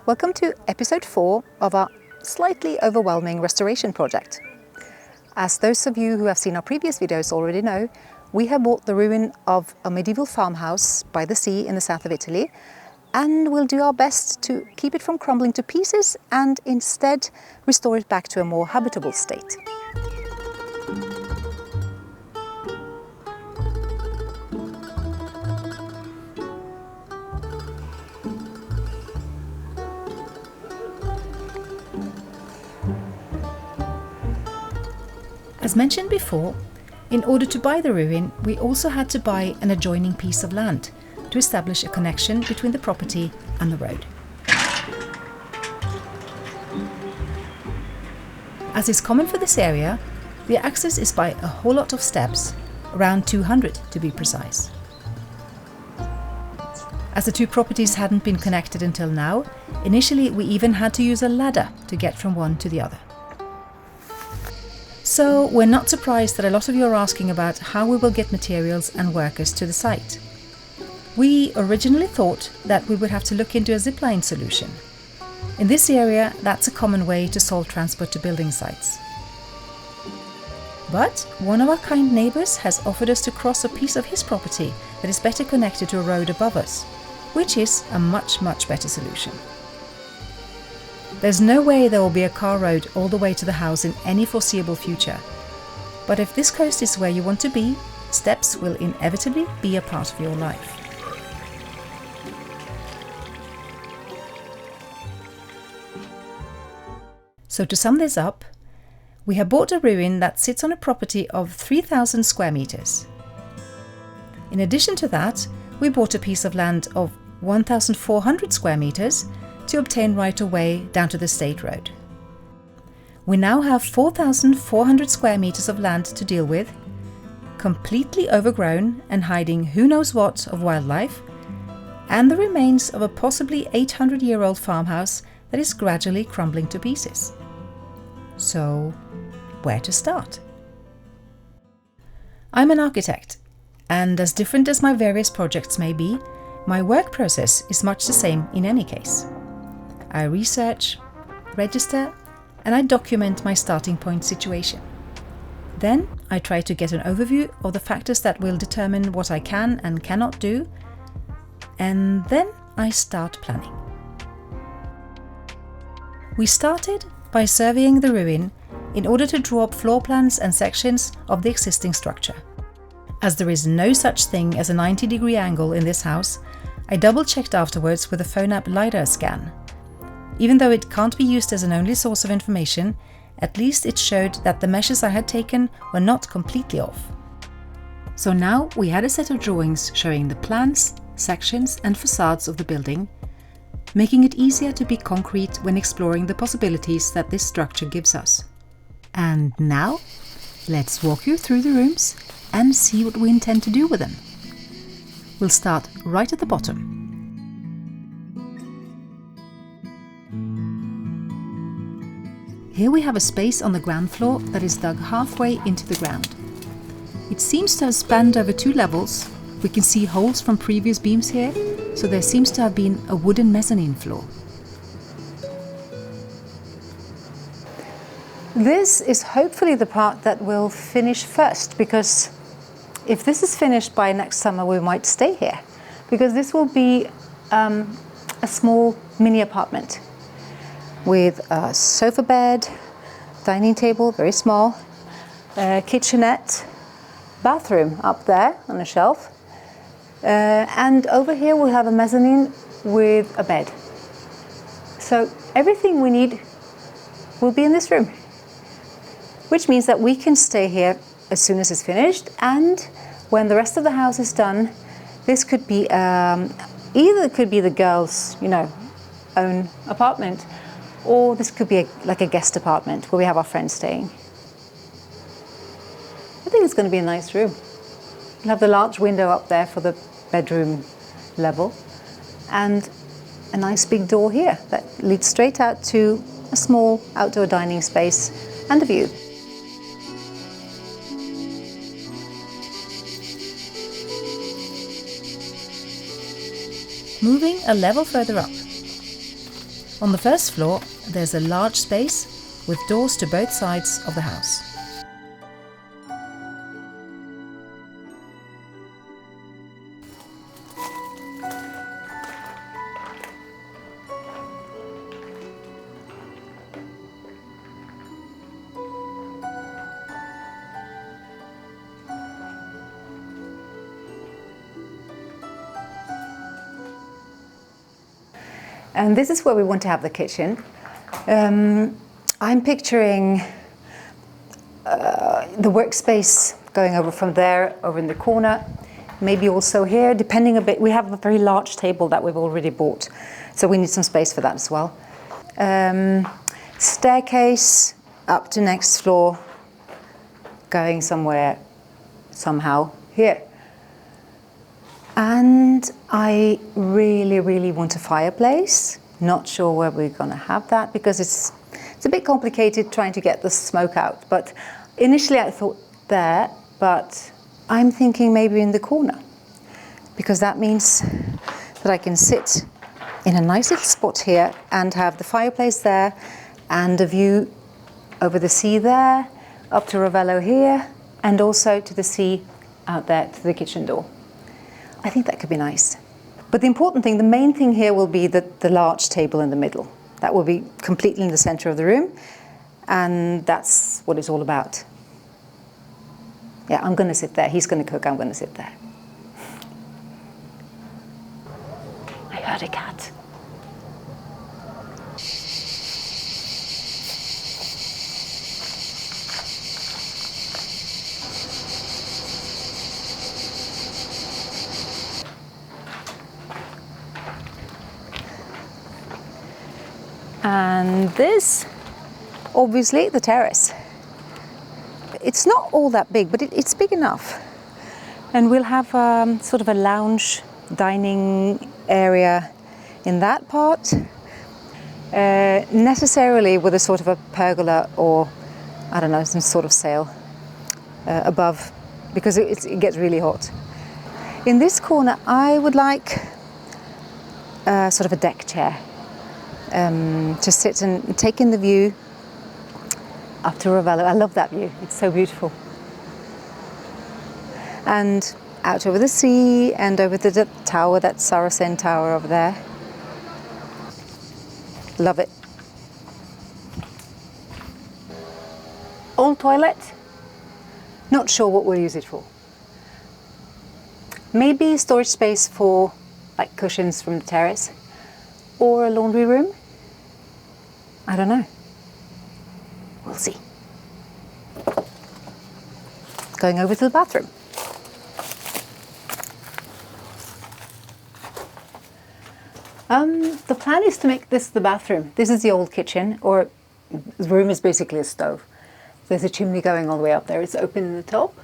Welcome to episode 4 of our slightly overwhelming restoration project. As those of you who have seen our previous videos already know, we have bought the ruin of a medieval farmhouse by the sea in the south of Italy, and we'll do our best to keep it from crumbling to pieces and instead restore it back to a more habitable state. As mentioned before, in order to buy the ruin, we also had to buy an adjoining piece of land to establish a connection between the property and the road. As is common for this area, the access is by a whole lot of steps, around 200 to be precise. As the two properties hadn't been connected until now, initially we even had to use a ladder to get from one to the other. So we're not surprised that a lot of you are asking about how we will get materials and workers to the site. We originally thought that we would have to look into a zipline solution. In this area, that's a common way to solve transport to building sites. But one of our kind neighbours has offered us to cross a piece of his property that is better connected to a road above us, which is a much better solution. There's no way there will be a car road all the way to the house in any foreseeable future. But if this coast is where you want to be, steps will inevitably be a part of your life. So to sum this up, we have bought a ruin that sits on a property of 3,000 square meters. In addition to that, we bought a piece of land of 1,400 square meters to obtain right-of-way down to the state road. We now have 4,400 square meters of land to deal with, completely overgrown and hiding who knows what of wildlife, and the remains of a possibly 800-year-old farmhouse that is gradually crumbling to pieces. So, where to start? I'm an architect, and as different as my various projects may be, my work process is much the same in any case. I research, register, and I document my starting point situation. Then I try to get an overview of the factors that will determine what I can and cannot do, and then I start planning. We started by surveying the ruin in order to draw up floor plans and sections of the existing structure. As there is no such thing as a 90-degree angle in this house, I double-checked afterwards with a PhoneApp LiDAR scan. Even though it can't be used as an only source of information, at least it showed that the measures I had taken were not completely off. So now we had a set of drawings showing the plans, sections and facades of the building, making it easier to be concrete when exploring the possibilities that this structure gives us. And now, let's walk you through the rooms and see what we intend to do with them. We'll start right at the bottom. Here we have a space on the ground floor that is dug halfway into the ground. It seems to have spanned over 2 levels. We can see holes from previous beams here, so there seems to have been a wooden mezzanine floor. This is hopefully the part that will finish first, because if this is finished by next summer, we might stay here, because this will be a small mini apartment with a sofa bed, dining table, very small, kitchenette, bathroom up there on a shelf, and over here we'll have a mezzanine with a bed. So everything we need will be in this room, which means that we can stay here as soon as it's finished, and when the rest of the house is done, this could be either it could be the girls' own apartment, or this could be like a guest apartment where we have our friends staying. I think it's going to be a nice room. We'll have the large window up there for the bedroom level, and a nice big door here that leads straight out to a small outdoor dining space and a view. Moving a level further up, On the first floor, there's a large space with doors to both sides of the house. And this is where we want to have the kitchen. I'm picturing the workspace going over from there, over in the corner, maybe also here, depending a bit. We have a very large table that we've already bought, so we need some space for that as well. Staircase up to next floor, going somewhere, somehow, here. And I really, really want a fireplace. Not sure where we're going to have that because it's a bit complicated trying to get the smoke out. But initially I thought there, but I'm thinking maybe in the corner because that means that I can sit in a nice little spot here and have the fireplace there and a view over the sea there, up to Ravello here, and also to the sea out there to the kitchen door. I think that could be nice. But the important thing, the main thing here will be the large table in the middle. That will be completely in the center of the room, and that's what it's all about. Yeah, I'm going to sit there. He's going to cook. I'm going to sit there. I heard a cat. And this, obviously, the terrace. It's not all that big, but it's big enough. And we'll have sort of a lounge dining area in that part, necessarily with a sort of a pergola or, I don't know, some sort of sail above, because it gets really hot. In this corner, I would like sort of a deck chair. To sit and take in the view up to Ravello. I love that view, it's so beautiful. And out over the sea and over the tower, that Saracen tower over there. Love it. Old toilet, not sure what we'll use it for. Maybe storage space for like cushions from the terrace or a laundry room. I don't know. We'll see. Going over to the bathroom. The plan is to make this the bathroom. This is the old kitchen, or the room is basically a stove. There's a chimney going all the way up there. It's open in the top.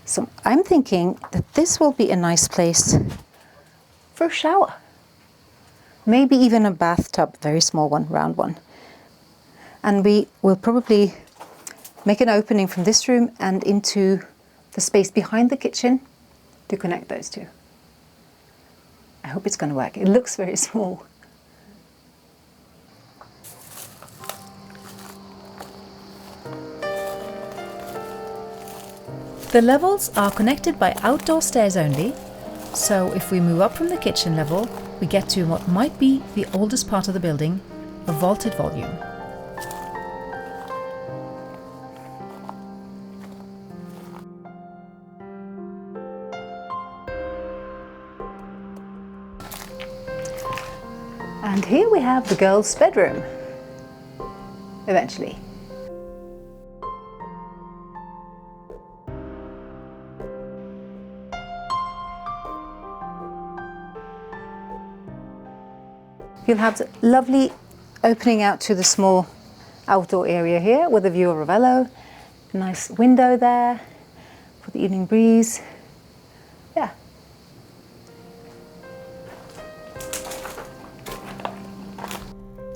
So I'm thinking that this will be a nice place for a shower. Maybe even a bathtub, very small one, round one. And we will probably make an opening from this room and into the space behind the kitchen to connect those two. I hope it's going to work. It looks very small. The levels are connected by outdoor stairs only, so if we move up from the kitchen level, we get to what might be the oldest part of the building, a vaulted volume. And here we have the girls' bedroom, eventually. You'll have the lovely opening out to the small outdoor area here with a view of Ravello. A nice window there for the evening breeze. Yeah.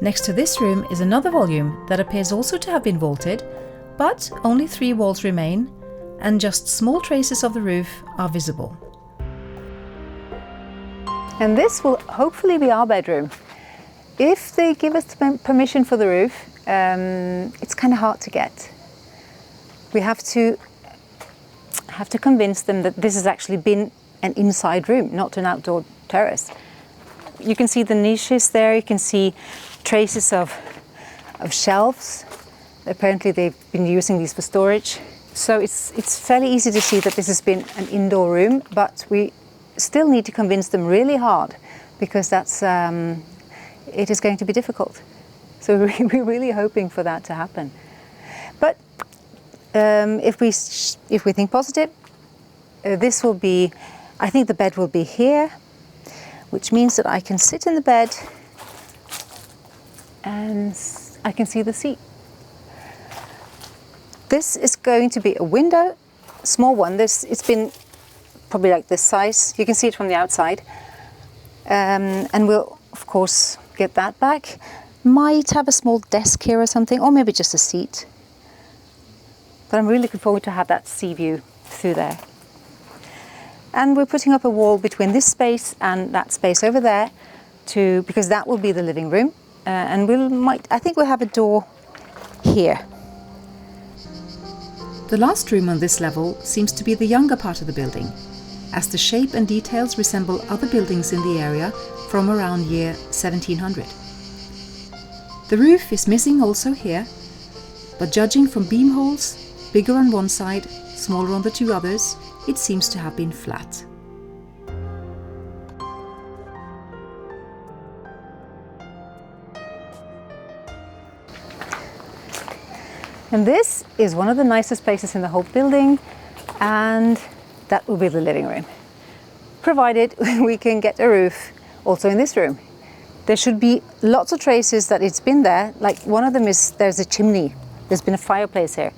Next to this room is another volume that appears also to have been vaulted, but only 3 walls remain and just small traces of the roof are visible. And this will hopefully be our bedroom. If they give us permission for the roof, it's kind of hard to get. We have to convince them that this has actually been an inside room, not an outdoor terrace. You can see the niches there, you can see traces of shelves. Apparently they've been using these for storage. So it's fairly easy to see that this has been an indoor room, but we still need to convince them really hard, because it is going to be difficult. So we're really hoping for that to happen. But if we think positive, this will be, I think the bed will be here, which means that I can sit in the bed and I can see the sea. This is going to be a window, small one. It's been probably like this size. You can see it from the outside. And we'll, of course, get that back. Might have a small desk here or something, or maybe just a seat. But I'm really looking forward to have that sea view through there. And we're putting up a wall between this space and that space over there, because that will be the living room. And I think we'll have a door here. The last room on this level seems to be the younger part of the building, as the shape and details resemble other buildings in the area from around year 1700. The roof is missing also here, but judging from beam holes, bigger on one side, smaller on the two others, it seems to have been flat. And this is one of the nicest places in the whole building, and that will be the living room, provided we can get a roof also in this room. There should be lots of traces that it's been there. Like one of them is there's a chimney. There's been a fireplace here.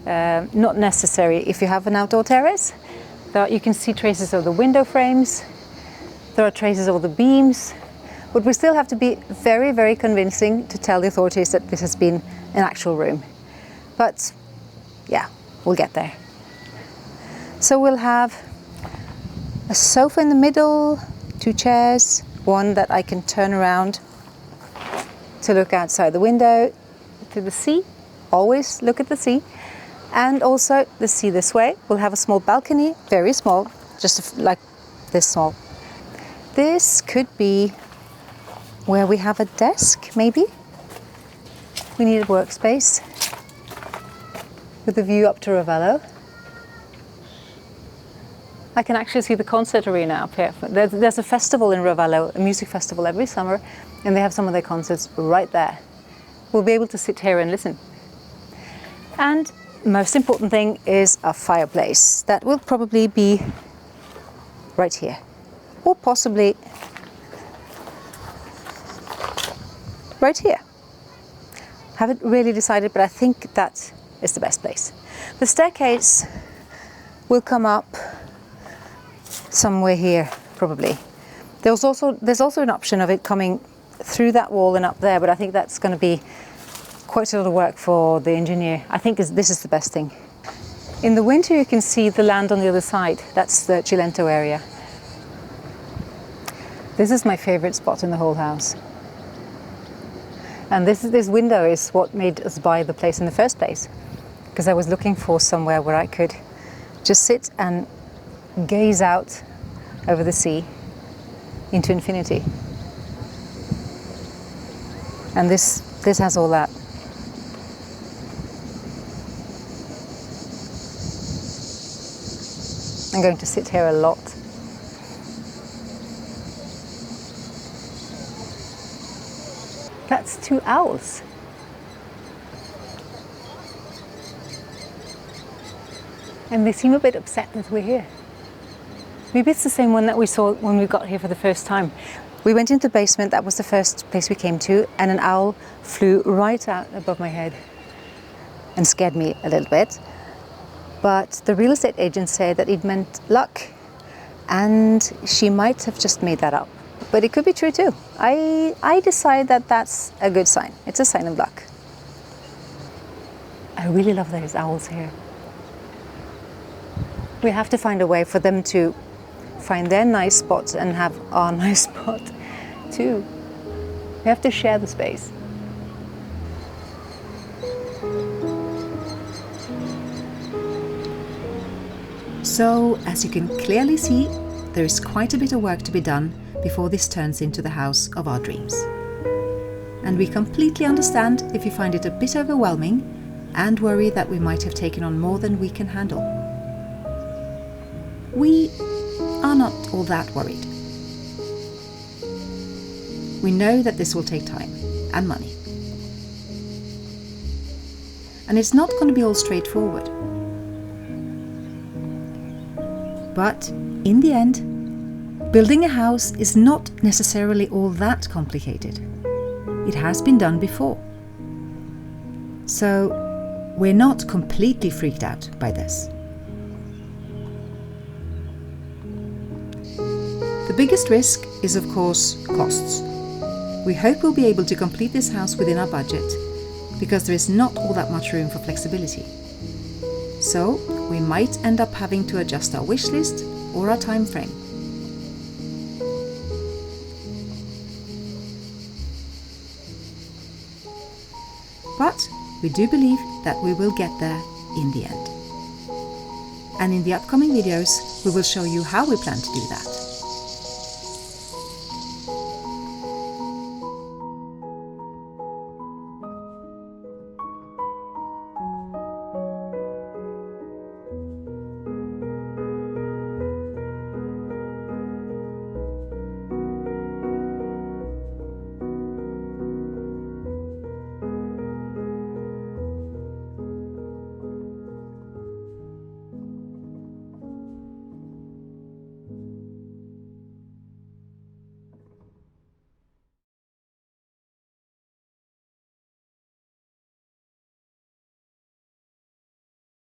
Not necessary if you have an outdoor terrace. You can see traces of the window frames. There are traces of the beams. But we still have to be very, very convincing to tell the authorities that this has been an actual room. But yeah, we'll get there. So we'll have a sofa in the middle, 2 chairs, one that I can turn around to look outside the window to the sea. Always look at the sea. And also the sea this way. We'll have a small balcony, very small, just like this small. This could be where we have a desk, maybe. We need a workspace with a view up to Ravello. I can actually see the concert arena up here. There's a festival in Ravello, a music festival every summer, and they have some of their concerts right there. We'll be able to sit here and listen. And most important thing is a fireplace. That will probably be right here, or possibly right here. Haven't really decided, but I think that is the best place. The staircase will come up somewhere here, probably. There's also an option of it coming through that wall and up there, but I think that's going to be quite a lot of work for the engineer. I think this is the best thing. In the winter you can see the land on the other side. That's the Cilento area. This is my favorite spot in the whole house. And this window is what made us buy the place in the first place, because I was looking for somewhere where I could just sit and gaze out over the sea into infinity. And this has all that. I'm going to sit here a lot. That's 2 owls. And they seem a bit upset that we're here. Maybe it's the same one that we saw when we got here for the first time. We went into the basement, that was the first place we came to, and an owl flew right out above my head and scared me a little bit. But the real estate agent said that it meant luck, and she might have just made that up. But it could be true too. I decide that that's a good sign. It's a sign of luck. I really love those owls here. We have to find a way for them to find their nice spot and have our nice spot too. We have to share the space. So, as you can clearly see, there is quite a bit of work to be done before this turns into the house of our dreams. And we completely understand if you find it a bit overwhelming and worry that we might have taken on more than we can handle. We are not all that worried. We know that this will take time and money. And it's not going to be all straightforward. But in the end, building a house is not necessarily all that complicated. It has been done before. So we're not completely freaked out by this. The biggest risk is, of course, costs. We hope we'll be able to complete this house within our budget, because there is not all that much room for flexibility. So we might end up having to adjust our wish list or our time frame. But we do believe that we will get there in the end. And in the upcoming videos, we will show you how we plan to do that.